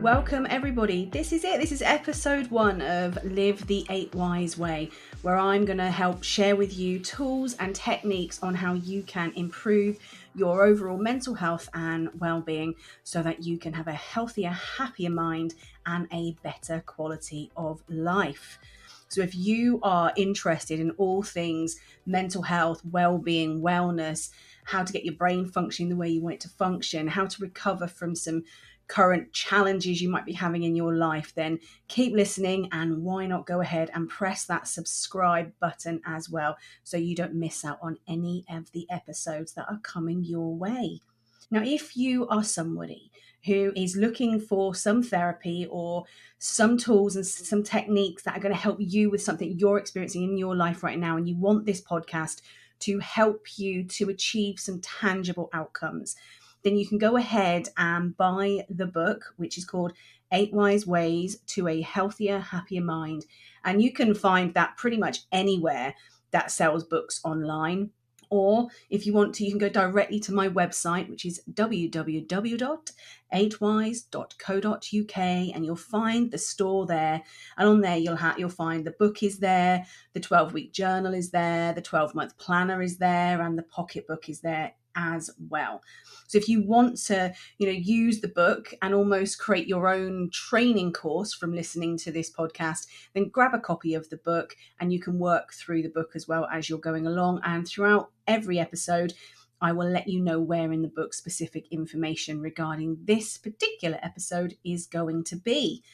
welcome everybody. This is it. This is episode 1 of Live the 8 Wise Way, where I'm going to help share with you tools and techniques on how you can improve your overall mental health and well-being so that you can have a healthier, happier mind and a better quality of life. So if you are interested in all things mental health, well-being, wellness, how to get your brain functioning the way you want it to function, how to recover from some current challenges you might be having in your life, then keep listening, and why not go ahead and press that subscribe button as well so you don't miss out on any of the episodes that are coming your way. Now, if you are somebody who is looking for some therapy or some tools and some techniques that are going to help you with something you're experiencing in your life right now, and you want this podcast to help you to achieve some tangible outcomes, then you can go ahead and buy the book, which is called 8 Wise Ways to a Healthier, Happier Mind. And you can find that pretty much anywhere that sells books online. Or if you want to, you can go directly to my website, which is www.8wise.co.uk, and you'll find the store there. And on there, you'll find the book is there, the 12-week journal is there, the 12-month planner is there, and the pocketbook is there as well. So if you want to, use the book and almost create your own training course from listening to this podcast, then grab a copy of the book and you can work through the book as well as you're going along. And throughout every episode, I will let you know where in the book specific information regarding this particular episode is going to be.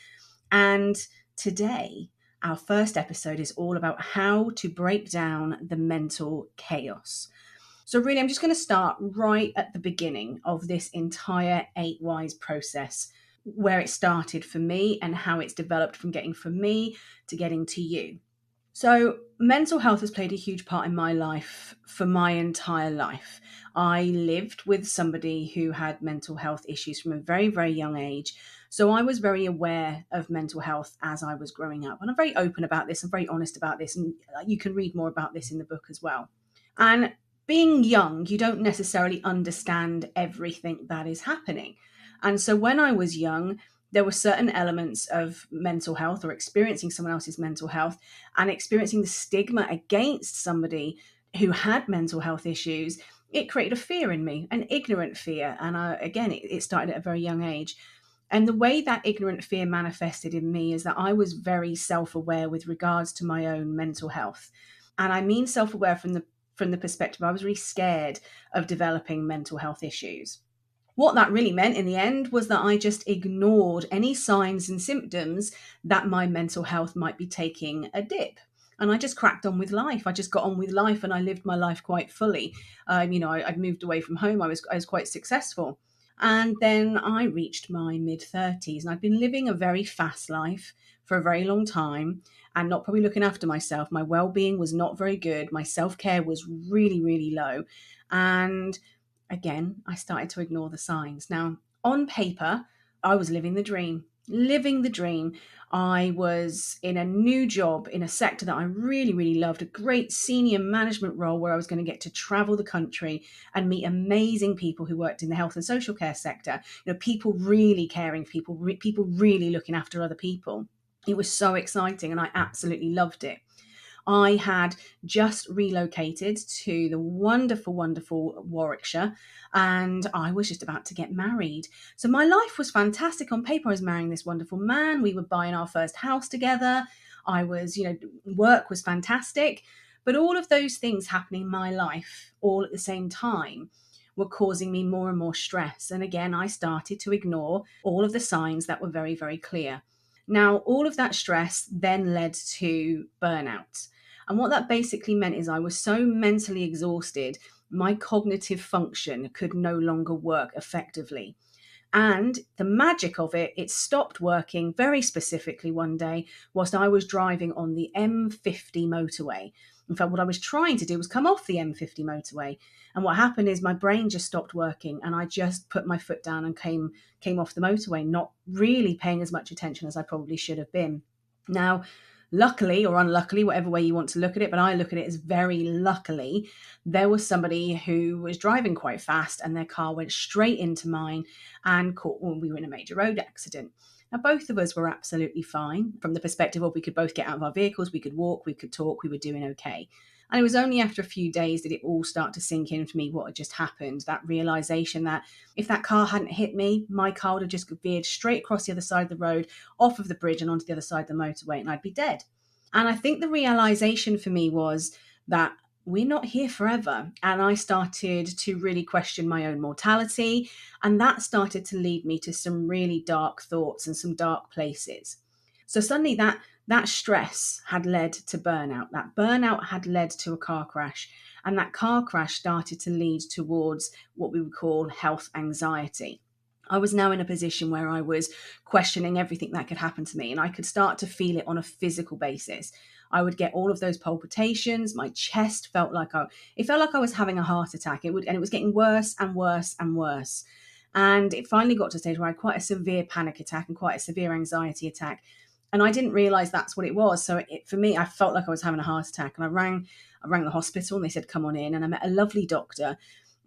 And today, our first episode is all about how to break down the mental chaos. So really, I'm just going to start right at the beginning of this entire 8 Wise process, where it started for me and how it's developed from getting from me to getting to you. So mental health has played a huge part in my life for my entire life. I lived with somebody who had mental health issues from a very, very young age. So I was very aware of mental health as I was growing up. And I'm very open about this. I'm very honest about this. And you can read more about this in the book as well. And being young, you don't necessarily understand everything that is happening. And so when I was young, there were certain elements of mental health or experiencing someone else's mental health and experiencing the stigma against somebody who had mental health issues. It created a fear in me, an ignorant fear. And it started at a very young age. And the way that ignorant fear manifested in me is that I was very self-aware with regards to my own mental health. And I mean self-aware from the perspective, I was really scared of developing mental health issues. What that really meant in the end was that I just ignored any signs and symptoms that my mental health might be taking a dip. And I just cracked on with life. I just got on with life and I lived my life quite fully. I'd moved away from home. I was quite successful. And then I reached my mid-30s and I'd been living a very fast life for a very long time and not probably looking after myself. My well-being was not very good. My self-care was really, really low. And again, I started to ignore the signs. Now, on paper, I was living the dream. I was in a new job in a sector that I really, really loved, a great senior management role where I was going to get to travel the country and meet amazing people who worked in the health and social care sector. People really caring for people, people really looking after other people. It was so exciting and I absolutely loved it. I had just relocated to the wonderful, wonderful Warwickshire, and I was just about to get married. So my life was fantastic. On paper, I was marrying this wonderful man. We were buying our first house together. Work was fantastic. But all of those things happening in my life all at the same time were causing me more and more stress. And again, I started to ignore all of the signs that were very, very clear. Now, all of that stress then led to burnout. And what that basically meant is I was so mentally exhausted, my cognitive function could no longer work effectively. And the magic of it stopped working very specifically one day whilst I was driving on the M50 motorway. In fact, what I was trying to do was come off the M50 motorway. And what happened is my brain just stopped working and I just put my foot down and came off the motorway, not really paying as much attention as I probably should have been. Now, luckily or unluckily, whatever way you want to look at it, but I look at it as very luckily, there was somebody who was driving quite fast and their car went straight into mine and we were in a major road accident. Now, both of us were absolutely fine from the perspective of we could both get out of our vehicles, we could walk, we could talk, we were doing okay. And it was only after a few days that it all started to sink in for me what had just happened, that realization that if that car hadn't hit me, my car would have just veered straight across the other side of the road, off of the bridge and onto the other side of the motorway, and I'd be dead. And I think the realization for me was that we're not here forever. And I started to really question my own mortality. And that started to lead me to some really dark thoughts and some dark places. So suddenly that stress had led to burnout. That burnout had led to a car crash. And that car crash started to lead towards what we would call health anxiety. I was now in a position where I was questioning everything that could happen to me, and I could start to feel it on a physical basis. I would get all of those palpitations. My chest felt like I was having a heart attack. And it was getting worse and worse and worse. And it finally got to a stage where I had quite a severe panic attack and quite a severe anxiety attack. And I didn't realize that's what it was. So for me, I felt like I was having a heart attack. And I rang the hospital and they said, come on in. And I met a lovely doctor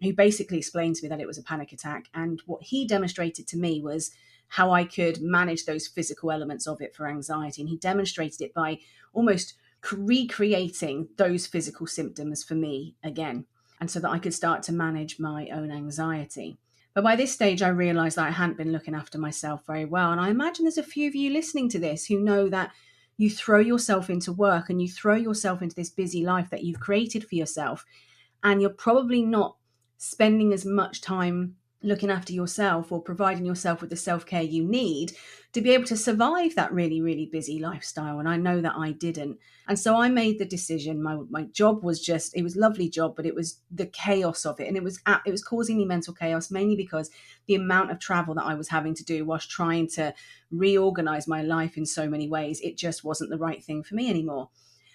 who basically explained to me that it was a panic attack. And what he demonstrated to me was how I could manage those physical elements of it for anxiety. And he demonstrated it by almost recreating those physical symptoms for me again. And so that I could start to manage my own anxiety. But by this stage, I realized that I hadn't been looking after myself very well. And I imagine there's a few of you listening to this who know that you throw yourself into work and you throw yourself into this busy life that you've created for yourself. And you're probably not spending as much time looking after yourself or providing yourself with the self-care you need to be able to survive that really, really busy lifestyle. And I know that I didn't. And so I made the decision. My job was it was a lovely job, but it was the chaos of it. And it was causing me mental chaos, mainly because the amount of travel that I was having to do whilst trying to reorganize my life in so many ways, it just wasn't the right thing for me anymore.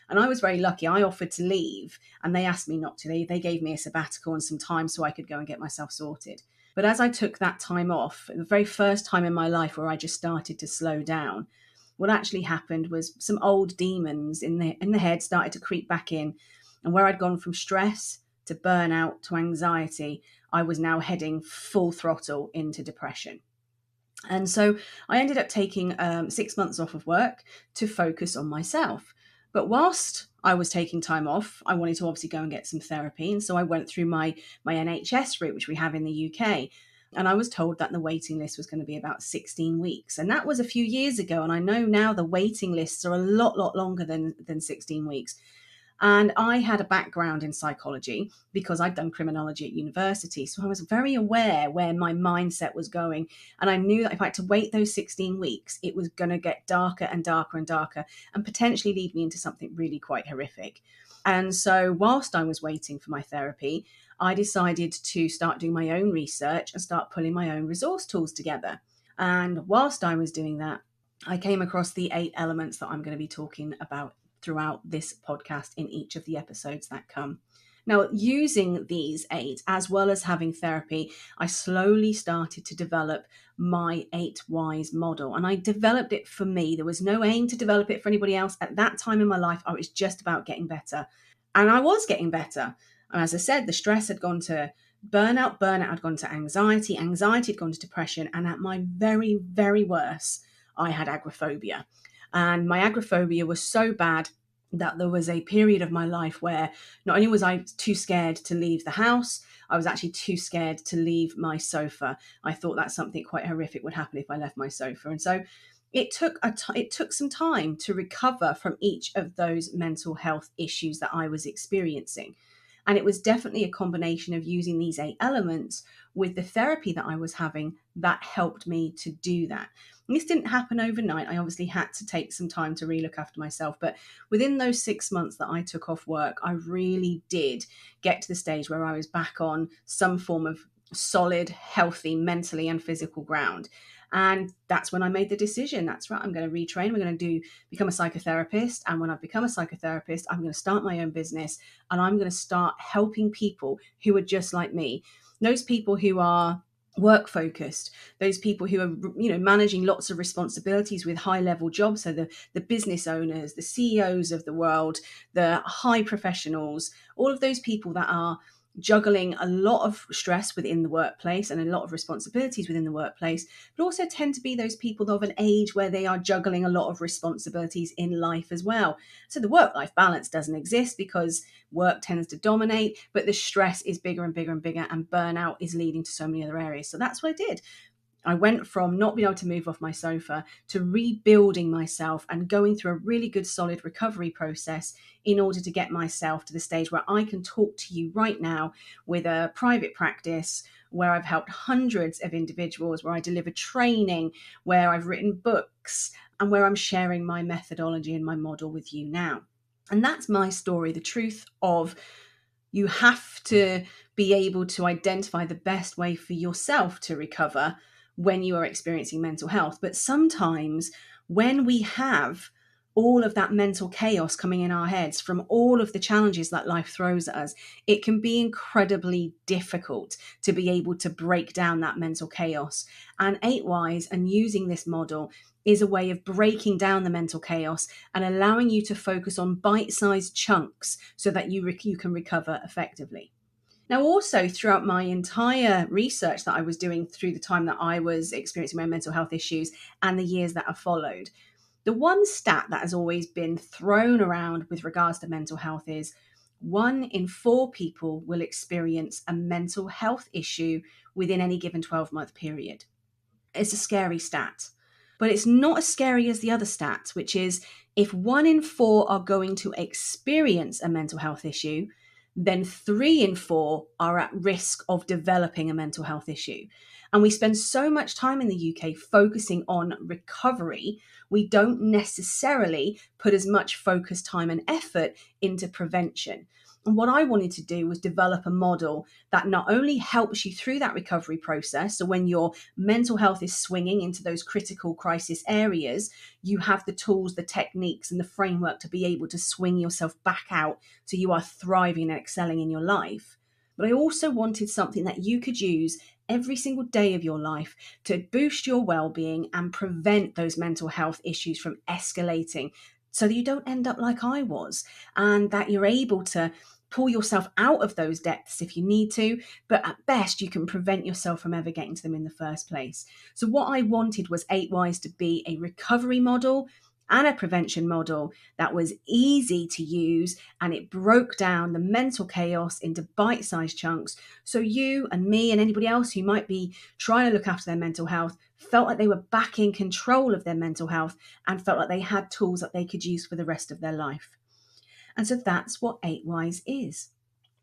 And I was very lucky. I offered to leave and they asked me not to. They gave me a sabbatical and some time so I could go and get myself sorted. But as I took that time off, the very first time in my life where I just started to slow down, what actually happened was some old demons in the head started to creep back in. And where I'd gone from stress to burnout to anxiety, I was now heading full throttle into depression. And so I ended up taking 6 months off of work to focus on myself. But whilst I was taking time off, I wanted to obviously go and get some therapy. And so I went through my NHS route, which we have in the UK. And I was told that the waiting list was going to be about 16 weeks. And that was a few years ago. And I know now the waiting lists are a lot longer than 16 weeks. And I had a background in psychology because I'd done criminology at university. So I was very aware where my mindset was going. And I knew that if I had to wait those 16 weeks, it was going to get darker and darker and darker and potentially lead me into something really quite horrific. And so whilst I was waiting for my therapy, I decided to start doing my own research and start pulling my own resource tools together. And whilst I was doing that, I came across the 8 elements that I'm going to be talking about throughout this podcast in each of the episodes that come. Now, using these 8, as well as having therapy, I slowly started to develop my 8 whys model. And I developed it for me. There was no aim to develop it for anybody else. At that time in my life, I was just about getting better. And I was getting better. And as I said, the stress had gone to burnout had gone to anxiety had gone to depression. And at my very, very worst, I had agoraphobia. And my agoraphobia was so bad that there was a period of my life where not only was I too scared to leave the house, I was actually too scared to leave my sofa. I thought that something quite horrific would happen if I left my sofa. And so it took some time to recover from each of those mental health issues that I was experiencing. And it was definitely a combination of using these 8 elements with the therapy that I was having that helped me to do that. And this didn't happen overnight. I obviously had to take some time to really look after myself. But within those 6 months that I took off work, I really did get to the stage where I was back on some form of solid, healthy, mentally and physical ground. And that's when I made the decision. That's right. I'm going to retrain. We're going to become a psychotherapist. And when I've become a psychotherapist, I'm going to start my own business and I'm going to start helping people who are just like me. Those people who are work focused, those people who are, managing lots of responsibilities with high level jobs. So the business owners, the CEOs of the world, the high professionals, all of those people that are juggling a lot of stress within the workplace and a lot of responsibilities within the workplace, but also tend to be those people of an age where they are juggling a lot of responsibilities in life as well. So the work-life balance doesn't exist because work tends to dominate, but the stress is bigger and bigger and bigger, and burnout is leading to so many other areas. So that's what I did. I went from not being able to move off my sofa to rebuilding myself and going through a really good, solid recovery process in order to get myself to the stage where I can talk to you right now with a private practice where I've helped hundreds of individuals, where I deliver training, where I've written books, and where I'm sharing my methodology and my model with you now. And that's my story, the truth of you have to be able to identify the best way for yourself to recover when you are experiencing mental health. But sometimes when we have all of that mental chaos coming in our heads from all of the challenges that life throws at us, it can be incredibly difficult to be able to break down that mental chaos. And 8Wise and using this model is a way of breaking down the mental chaos and allowing you to focus on bite-sized chunks so that you can recover effectively. Now, also throughout my entire research that I was doing through the time that I was experiencing my mental health issues and the years that have followed, the one stat that has always been thrown around with regards to mental health is 1 in 4 people will experience a mental health issue within any given 12-month period. It's a scary stat, but it's not as scary as the other stats, which is if 1 in 4 are going to experience a mental health issue, then 3 in 4 are at risk of developing a mental health issue. And we spend so much time in the UK focusing on recovery, we don't necessarily put as much focus, time, and effort into prevention. And what I wanted to do was develop a model that not only helps you through that recovery process, so when your mental health is swinging into those critical crisis areas, you have the tools, the techniques, and the framework to be able to swing yourself back out so you are thriving and excelling in your life. But I also wanted something that you could use every single day of your life to boost your well-being and prevent those mental health issues from escalating so that you don't end up like I was, and that you're able to pull yourself out of those depths if you need to, but at best you can prevent yourself from ever getting to them in the first place. So what I wanted was 8Wise to be a recovery model and a prevention model that was easy to use, and it broke down the mental chaos into bite-sized chunks so you and me and anybody else who might be trying to look after their mental health felt like they were back in control of their mental health and felt like they had tools that they could use for the rest of their life. And so that's what 8Wise is.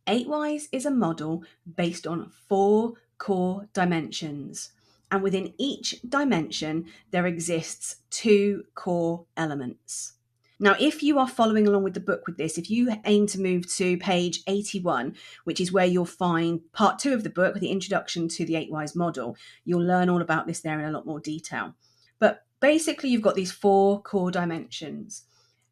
8Wise is a model based on 4 core dimensions. And within each dimension, there exists 2 core elements. Now, if you are following along with the book with this, if you aim to move to page 81, which is where you'll find part 2 of the book, the introduction to the 8Wise model, you'll learn all about this there in a lot more detail. But basically, you've got these 4 core dimensions.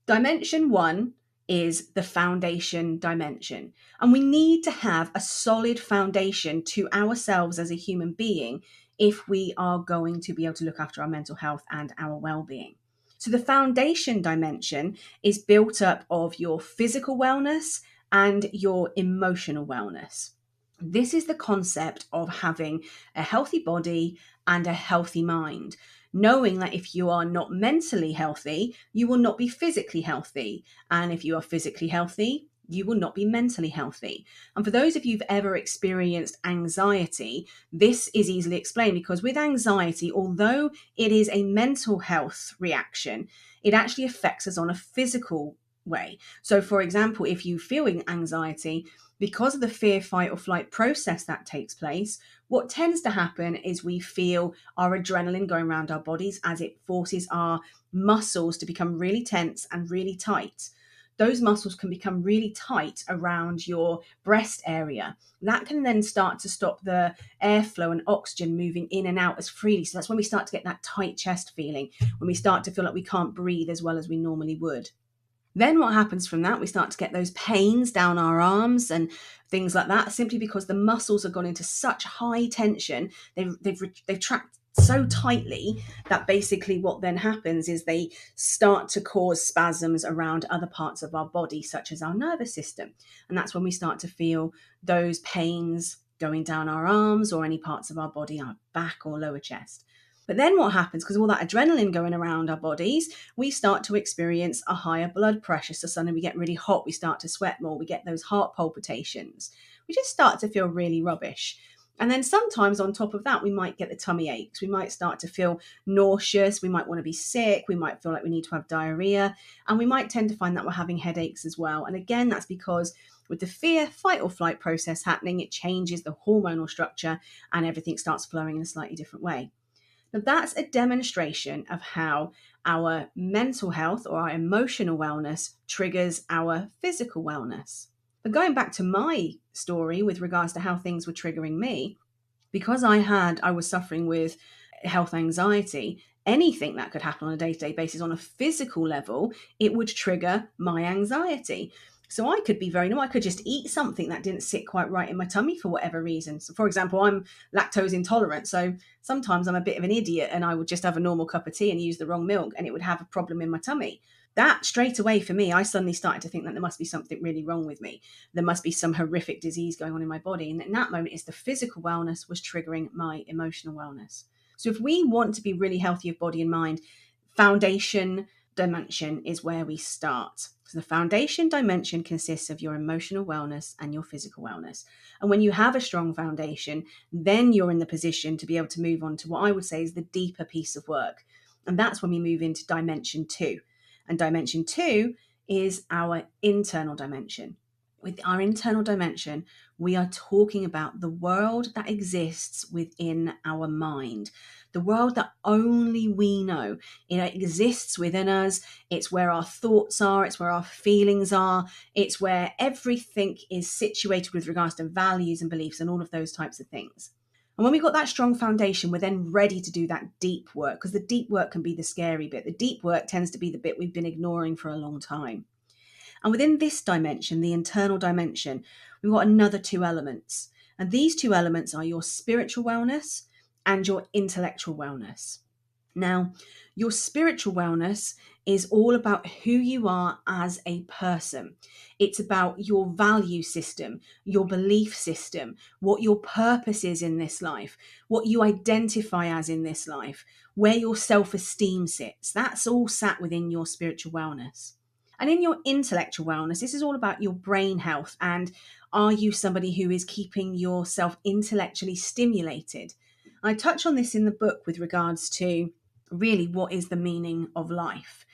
Dimension 1 is the foundation dimension. And we need to have a solid foundation to ourselves as a human being if we are going to be able to look after our mental health and our well-being. So the foundation dimension is built up of your physical wellness and your emotional wellness. This is the concept of having a healthy body and a healthy mind, knowing that if you are not mentally healthy, you will not be physically healthy. And if you are physically healthy, you will not be mentally healthy. And for those of you who've ever experienced anxiety, this is easily explained because with anxiety, although it is a mental health reaction, it actually affects us on a physical way. So for example, if you're feeling anxiety, because of the fear, fight, or flight process that takes place, what tends to happen is we feel our adrenaline going around our bodies as it forces our muscles to become really tense and really tight. Those muscles can become really tight around your breast area. That can then start to stop the airflow and oxygen moving in and out as freely. So that's when we start to get that tight chest feeling, when we start to feel like we can't breathe as well as we normally would. Then what happens from that, we start to get those pains down our arms and things like that, simply because the muscles have gone into such high tension. They've trapped so tightly that basically what then happens is they start to cause spasms around other parts of our body, such as our nervous system. And that's when we start to feel those pains going down our arms or any parts of our body, our back or lower chest. But then what happens, because of all that adrenaline going around our bodies, we start to experience a higher blood pressure. So suddenly we get really hot, we start to sweat more, we get those heart palpitations. We just start to feel really rubbish. And then sometimes on top of that, we might get the tummy aches. We might start to feel nauseous. We might want to be sick. We might feel like we need to have diarrhea. And we might tend to find that we're having headaches as well. And again, that's because with the fear, fight or flight process happening, it changes the hormonal structure and everything starts flowing in a slightly different way. Now, that's a demonstration of how our mental health or our emotional wellness triggers our physical wellness. But going back to my story with regards to how things were triggering me, because I was suffering with health anxiety, anything that could happen on a day-to-day basis on a physical level, it would trigger my anxiety. So I could be I could just eat something that didn't sit quite right in my tummy for whatever reason. So for example, I'm lactose intolerant. So sometimes I'm a bit of an idiot and I would just have a normal cup of tea and use the wrong milk and it would have a problem in my tummy. That straight away for me, I suddenly started to think that there must be something really wrong with me. There must be some horrific disease going on in my body. And in that moment, it's the physical wellness was triggering my emotional wellness. So if we want to be really healthy of body and mind, foundation dimension is where we start. So the foundation dimension consists of your emotional wellness and your physical wellness. And when you have a strong foundation, then you're in the position to be able to move on to what I would say is the deeper piece of work. And that's when we move into dimension 2. And dimension 2 is our internal dimension. With our internal dimension, we are talking about the world that exists within our mind, the world that only we know. It exists within us. It's where our thoughts are. It's where our feelings are. It's where everything is situated with regards to values and beliefs and all of those types of things. And when we've got that strong foundation, we're then ready to do that deep work, because the deep work can be the scary bit. The deep work tends to be the bit we've been ignoring for a long time. And within this dimension, the internal dimension, we've got another 2 elements. And these 2 elements are your spiritual wellness and your intellectual wellness. Now, your spiritual wellness is all about who you are as a person. It's about your value system, your belief system, what your purpose is in this life, what you identify as in this life, where your self-esteem sits. That's all sat within your spiritual wellness. And in your intellectual wellness, this is all about your brain health. And are you somebody who is keeping yourself intellectually stimulated? I touch on this in the book with regards to really what is the meaning of life.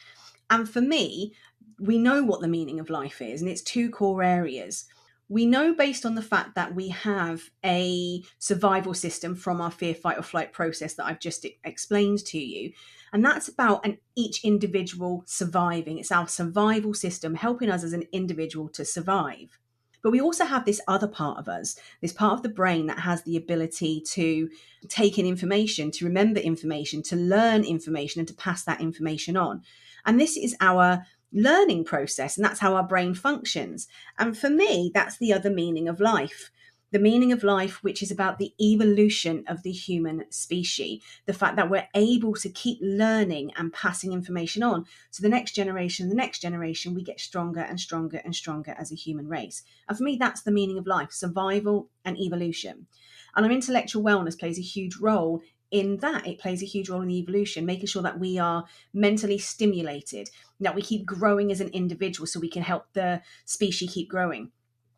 And for me, we know what the meaning of life is, and it's 2 core areas. We know based on the fact that we have a survival system from our fear, fight or flight process that I've just explained to you. And that's about each individual surviving. It's our survival system helping us as an individual to survive. But we also have this other part of us, this part of the brain that has the ability to take in information, to remember information, to learn information, and to pass that information on. And this is our learning process, and that's how our brain functions. And for me, that's the other meaning of life. The meaning of life, which is about the evolution of the human species, the fact that we're able to keep learning and passing information on to the next generation, we get stronger and stronger and stronger as a human race. And for me, that's the meaning of life, survival and evolution. And our intellectual wellness plays a huge role in that. It plays a huge role in the evolution, making sure that we are mentally stimulated, that we keep growing as an individual so we can help the species keep growing.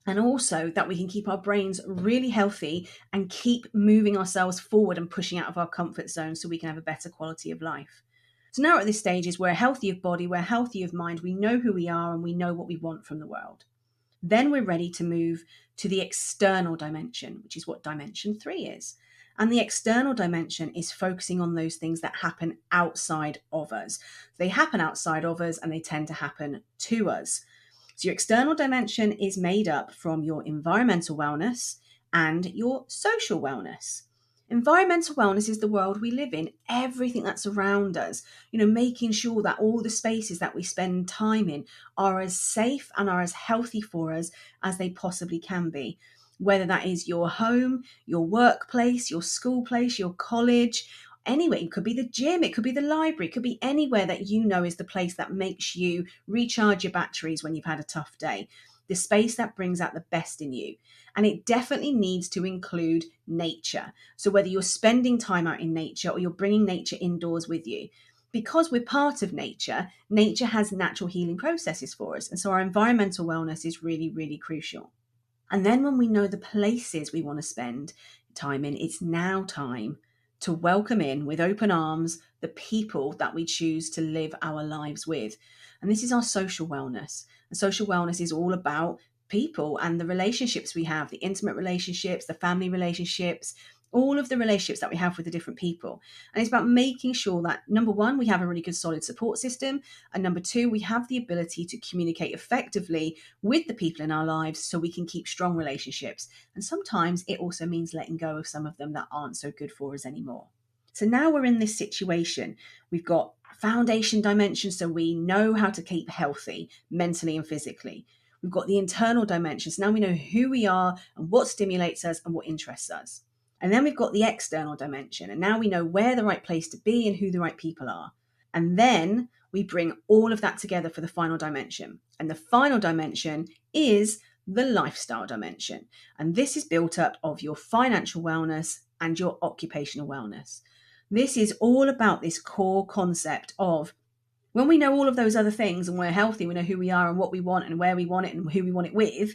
And also that we can keep our brains really healthy and keep moving ourselves forward and pushing out of our comfort zone so we can have a better quality of life. So now at this stage is we're healthy of body, we're healthy of mind, we know who we are and we know what we want from the world. Then we're ready to move to the external dimension, which is what dimension 3 is. And the external dimension is focusing on those things that happen outside of us. They happen outside of us and they tend to happen to us. So your external dimension is made up from your environmental wellness and your social wellness. Environmental wellness is the world we live in, everything that's around us, making sure that all the spaces that we spend time in are as safe and are as healthy for us as they possibly can be. Whether that is your home, your workplace, your school place, your college, anywhere. It could be the gym, it could be the library, it could be anywhere that you know is the place that makes you recharge your batteries when you've had a tough day, the space that brings out the best in you. And it definitely needs to include nature. So whether you're spending time out in nature or you're bringing nature indoors with you, because we're part of nature, nature has natural healing processes for us. And so our environmental wellness is really, really crucial. And then when we know the places we want to spend time in, it's now time to welcome in with open arms the people that we choose to live our lives with. And this is our social wellness. And social wellness is all about people and the relationships we have, the intimate relationships, the family relationships, all of the relationships that we have with the different people. And it's about making sure that, number one, we have a really good solid support system. And number two, we have the ability to communicate effectively with the people in our lives so we can keep strong relationships. And sometimes it also means letting go of some of them that aren't so good for us anymore. So now we're in this situation. We've got foundation dimensions, so we know how to keep healthy mentally and physically. We've got the internal dimensions. Now we know who we are and what stimulates us and what interests us. And then we've got the external dimension. And now we know where the right place to be and who the right people are. And then we bring all of that together for the final dimension. And the final dimension is the lifestyle dimension. And this is built up of your financial wellness and your occupational wellness. This is all about this core concept of, when we know all of those other things and we're healthy, we know who we are and what we want and where we want it and who we want it with,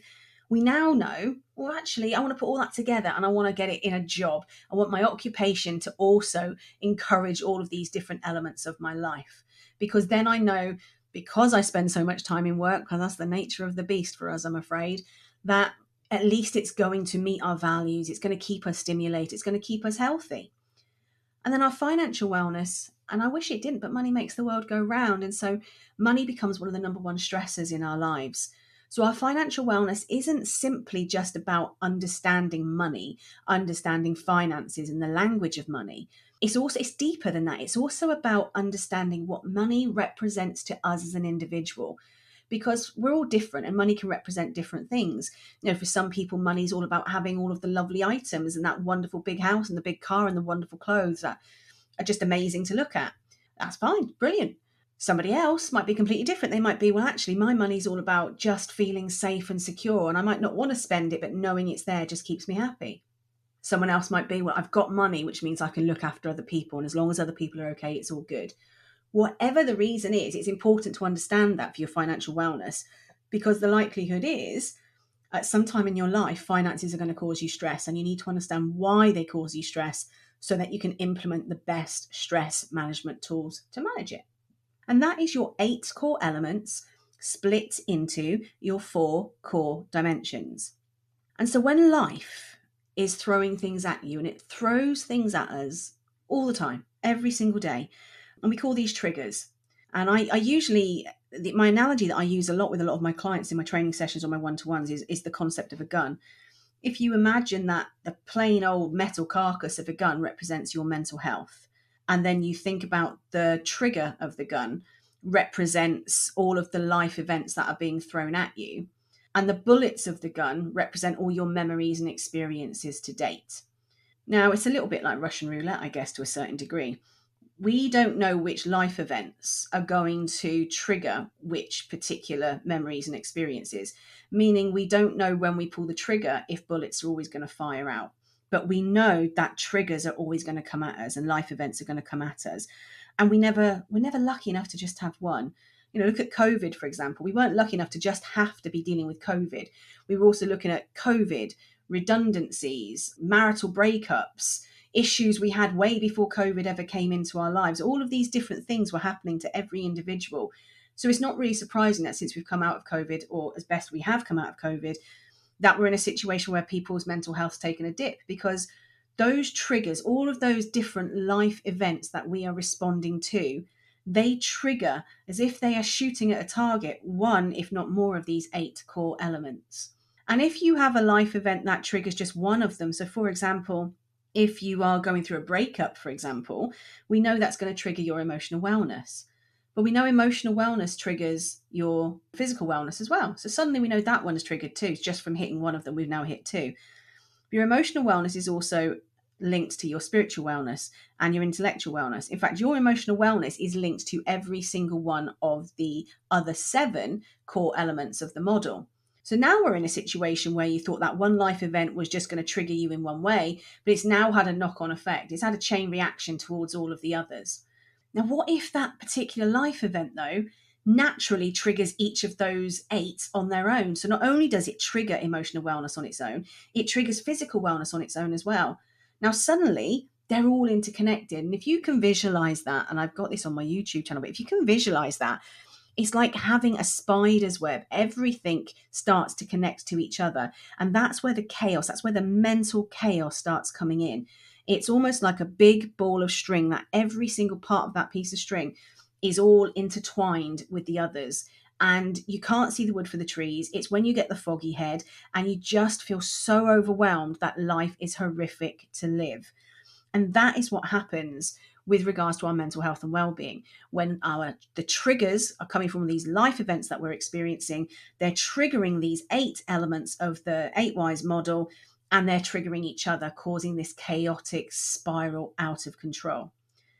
we now know, well, actually, I want to put all that together and I want to get it in a job. I want my occupation to also encourage all of these different elements of my life. Because then I know, because I spend so much time in work, because that's the nature of the beast for us, I'm afraid, that at least it's going to meet our values. It's going to keep us stimulated. It's going to keep us healthy. And then our financial wellness, and I wish it didn't, but money makes the world go round. And so money becomes one of the number one stressors in our lives. So our financial wellness isn't simply just about understanding money, understanding finances and the language of money. It's deeper than that. It's also about understanding what money represents to us as an individual, because we're all different and money can represent different things. You know, for some people, money is all about having all of the lovely items and that wonderful big house and the big car and the wonderful clothes that are just amazing to look at. That's fine, brilliant. Somebody else might be completely different. They might be, well, actually, my money's all about just feeling safe and secure, and I might not want to spend it, but knowing it's there just keeps me happy. Someone else might be, well, I've got money, which means I can look after other people, and as long as other people are okay, it's all good. Whatever the reason is, it's important to understand that for your financial wellness, because the likelihood is, at some time in your life, finances are going to cause you stress, and you need to understand why they cause you stress so that you can implement the best stress management tools to manage it. And that is your 8 core elements split into your 4 core dimensions. And so when life is throwing things at you, and it throws things at us all the time, every single day, and we call these triggers. And I usually, my analogy that I use a lot with a lot of my clients in my training sessions or my one-to-ones is the concept of a gun. If you imagine that the plain old metal carcass of a gun represents your mental health, and then you think about the trigger of the gun represents all of the life events that are being thrown at you, and the bullets of the gun represent all your memories and experiences to date. Now, it's a little bit like Russian roulette, I guess, to a certain degree. We don't know which life events are going to trigger which particular memories and experiences, meaning we don't know when we pull the trigger if bullets are always going to fire out. But we know that triggers are always going to come at us and life events are going to come at us. And we're never lucky enough to just have one. You know, look at COVID, for example. We weren't lucky enough to just have to be dealing with COVID. We were also looking at COVID, redundancies, marital breakups, issues we had way before COVID ever came into our lives. All of these different things were happening to every individual. So it's not really surprising that since we've come out of COVID, or as best we have come out of COVID, that we're in a situation where people's mental health's taken a dip, because those triggers, all of those different life events that we are responding to, they trigger as if they are shooting at a target, one, if not more, of these 8 core elements. And if you have a life event that triggers just one of them, so for example, if you are going through a breakup, for example, we know that's going to trigger your emotional wellness. But we know emotional wellness triggers your physical wellness as well. So suddenly we know that one is triggered too. Just from hitting one of them, we've now hit 2. Your emotional wellness is also linked to your spiritual wellness and your intellectual wellness. In fact, your emotional wellness is linked to every single one of the other 7 core elements of the model. So now we're in a situation where you thought that one life event was just going to trigger you in one way, but it's now had a knock-on effect. It's had a chain reaction towards all of the others. Now, what if that particular life event, though, naturally triggers each of those 8 on their own? So not only does it trigger emotional wellness on its own, it triggers physical wellness on its own as well. Now, suddenly, they're all interconnected. And if you can visualize that, and I've got this on my YouTube channel, but if you can visualize that, it's like having a spider's web. Everything starts to connect to each other. And that's where the chaos, that's where the mental chaos starts coming in. It's almost like a big ball of string that every single part of that piece of string is all intertwined with the others. And you can't see the wood for the trees. It's when you get the foggy head and you just feel so overwhelmed that life is horrific to live. And that is what happens with regards to our mental health and well-being. When the triggers are coming from these life events that we're experiencing, they're triggering these 8 elements of the 8 whys model, and they're triggering each other, causing this chaotic spiral out of control.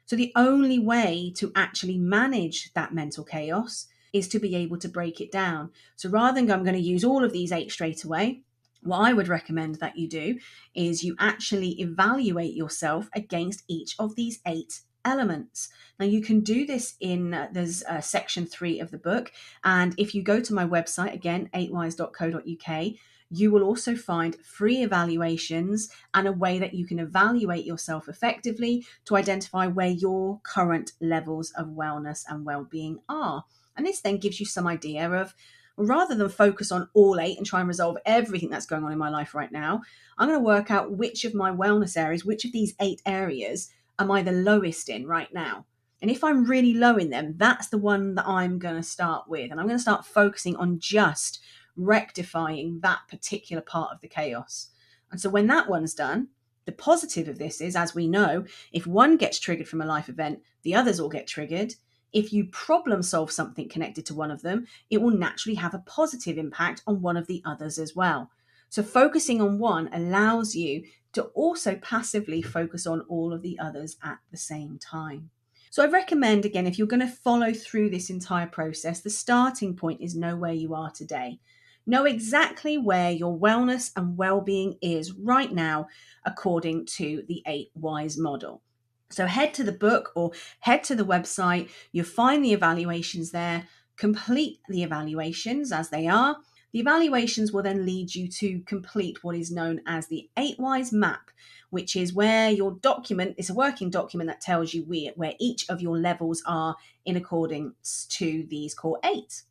So the only way to actually manage that mental chaos is to be able to break it down. So rather than I'm going to use all of these 8 straight away, what I would recommend that you do is you actually evaluate yourself against each of these 8 elements. Now you can do this in there's section 3 of the book, and if you go to my website, again 8whys.co.uk, you will also find free evaluations and a way that you can evaluate yourself effectively to identify where your current levels of wellness and well-being are. And this then gives you some idea of, rather than focus on all 8 and try and resolve everything that's going on in my life right now, I'm going to work out which of my wellness areas, which of these 8 areas am I the lowest in right now. And if I'm really low in them, that's the one that I'm going to start with. And I'm going to start focusing on just rectifying that particular part of the chaos. And so when that one's done, the positive of this is, as we know, if one gets triggered from a life event, the others all get triggered. If you problem solve something connected to one of them, it will naturally have a positive impact on one of the others as well. So focusing on one allows you to also passively focus on all of the others at the same time. So I recommend, again, if you're going to follow through this entire process, the starting point is know where you are today. Know exactly where your wellness and well-being is right now according to the 8 whys model. So head to the book or head to the website, you'll find the evaluations there, complete the evaluations as they are. The evaluations will then lead you to complete what is known as the 8 whys map, which is where your document is a working document that tells you where each of your levels are in accordance to these core 8.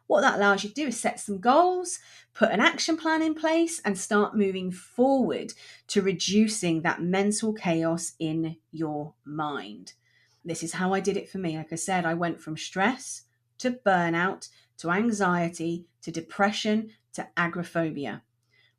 What that allows you to do is set some goals, put an action plan in place, and start moving forward to reducing that mental chaos in your mind. This is how I did it for me. Like I said, I went from stress to burnout to anxiety to depression to agoraphobia.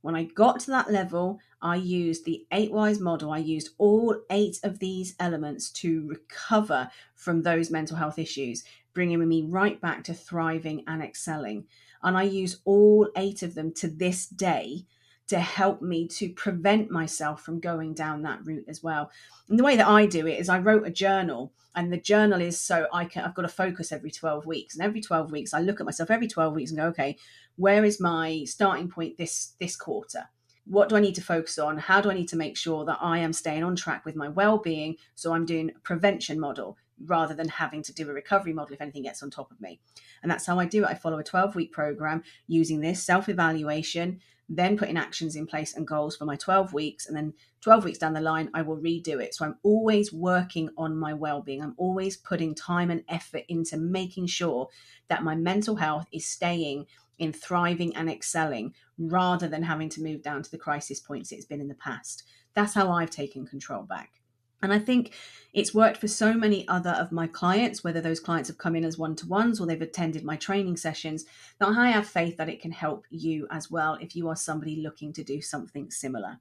When I got to that level, I used the 8 whys model. I used all 8 of these elements to recover from those mental health issues, bringing me right back to thriving and excelling. And I use all 8 of them to this day to help me to prevent myself from going down that route as well. And the way that I do it is I wrote a journal, and the journal is so I've got to focus every 12 weeks. And every 12 weeks, I look at myself every 12 weeks and go, okay, where is my starting point this quarter? What do I need to focus on? How do I need to make sure that I am staying on track with my well-being? So I'm doing a prevention model rather than having to do a recovery model if anything gets on top of me. And that's how I do it. I follow a 12-week program using this self-evaluation, then putting actions in place and goals for my 12 weeks. And then 12 weeks down the line, I will redo it. So I'm always working on my well-being. I'm always putting time and effort into making sure that my mental health is staying in thriving and excelling rather than having to move down to the crisis points it's been in the past. That's how I've taken control back. And I think it's worked for so many other of my clients, whether those clients have come in as one-to-ones or they've attended my training sessions, that I have faith that it can help you as well if you are somebody looking to do something similar.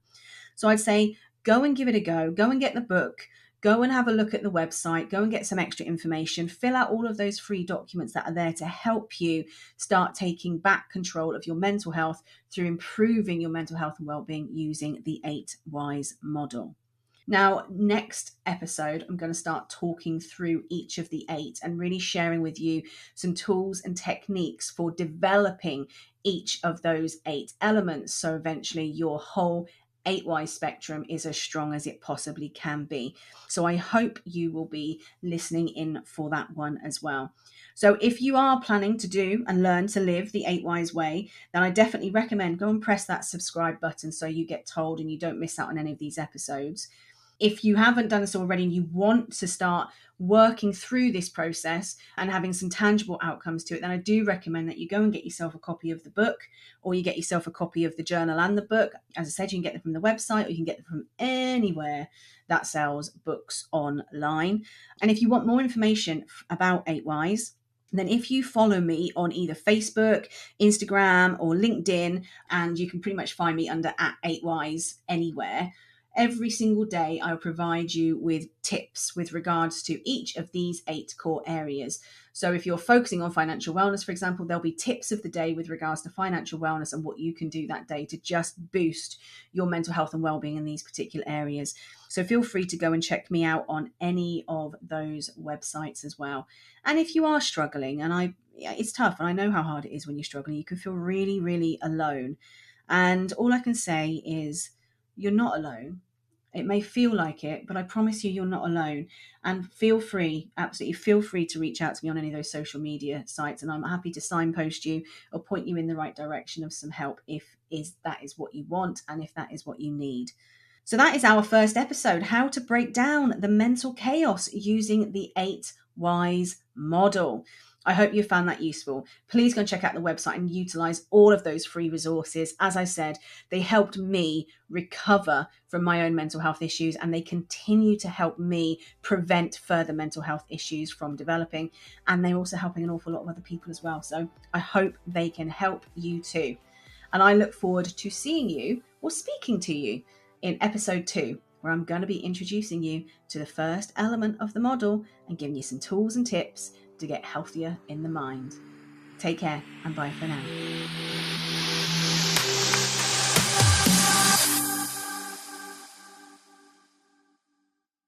So I'd say go and give it a go. Go and get the book. Go and have a look at the website. Go and get some extra information. Fill out all of those free documents that are there to help you start taking back control of your mental health through improving your mental health and well-being using the 8 whys model. Now, next episode, I'm going to start talking through each of the 8 and really sharing with you some tools and techniques for developing each of those 8 elements. So eventually your whole 8 whys spectrum is as strong as it possibly can be. So I hope you will be listening in for that one as well. So if you are planning to do and learn to live the 8 whys way, then I definitely recommend go and press that subscribe button so you get told and you don't miss out on any of these episodes. If you haven't done this already and you want to start working through this process and having some tangible outcomes to it, then I do recommend that you go and get yourself a copy of the book, or you get yourself a copy of the journal and the book. As I said, you can get them from the website, or you can get them from anywhere that sells books online. And if you want more information about 8 whys, then if you follow me on either Facebook, Instagram, or LinkedIn, and you can pretty much find me under @8whys anywhere, every single day, I'll provide you with tips with regards to each of these 8 core areas. So if you're focusing on financial wellness, for example, there'll be tips of the day with regards to financial wellness and what you can do that day to just boost your mental health and well-being in these particular areas. So feel free to go and check me out on any of those websites as well. And if you are struggling, and it's tough, and I know how hard it is when you're struggling, you can feel really, really alone. And all I can say is, you're not alone. It may feel like it, but I promise you're not alone. And absolutely feel free to reach out to me on any of those social media sites. And I'm happy to signpost you or point you in the right direction of some help if that is what you want and if that is what you need. So that is our first episode, how to break down the mental chaos using the 8 whys model. I hope you found that useful. Please go and check out the website and utilize all of those free resources. As I said, they helped me recover from my own mental health issues, and they continue to help me prevent further mental health issues from developing. And they're also helping an awful lot of other people as well. So I hope they can help you too. And I look forward to seeing you or speaking to you in episode 2, where I'm going to be introducing you to the first element of the model and giving you some tools and tips to get healthier in the mind. Take care and bye for now.